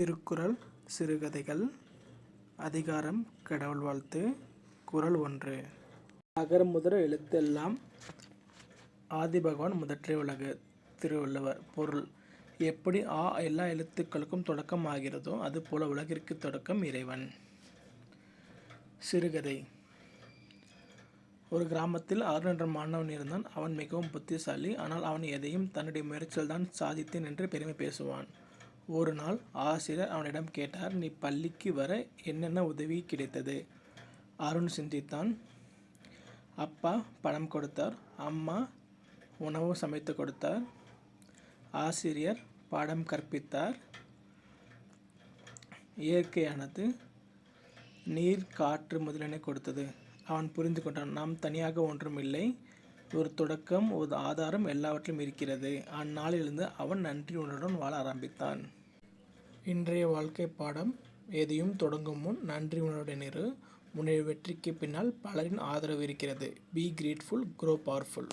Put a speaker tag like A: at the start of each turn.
A: திருக்குறள் சிறுகதைகள் அதிகாரம் கடவுள் வாழ்த்து. குறள் 1. அகர முதல எழுத்தெல்லாம் ஆதிபகவான் முதற்றே உலகு. திருவள்ளுவர். பொருள்: எப்படி எல்லா எழுத்துக்களுக்கும் தொடக்கம் ஆகிறதோ அதுபோல உலகிற்கு தொடக்கம் இறைவன். சிறுகதை. ஒரு கிராமத்தில் அருண் என்ற மாணவன் இருந்தான். அவன் மிகவும் புத்திசாலி. ஆனால் அவன் எதையும் தன்னுடைய முயற்சியில் தான் சாதித்தேன் என்று பெருமை பேசுவான். ஒரு நாள் ஆசிரியர் அவனிடம் கேட்டார், நீ பள்ளிக்கு வர என்னென்ன உதவி கிடைத்தது? அருண் சிந்தித்தான். அப்பா பணம் கொடுத்தார், அம்மா உணவு சமைத்து கொடுத்தார், ஆசிரியர் பாடம் கற்பித்தார், இயற்கையானது நீர் காற்று முதலியன கொடுத்தது. அவன் புரிந்து கொண்டான், நாம் தனியாக ஒன்றும் இல்லை, ஒரு தொடக்கம் ஒரு ஆதாரம் எல்லாவற்றிலும் இருக்கிறது. அந்நாளிலிருந்து அவன் நன்றி உணர்வுடன் வாழ ஆரம்பித்தான். இன்றைய வாழ்க்கை பாடம்: எதையும் தொடங்கும் முன் நன்றி உணர்வுடன் இரு. உன்னுடைய வெற்றிக்கு பின்னால் பலரின் ஆதரவு இருக்கிறது. Be grateful, grow powerful.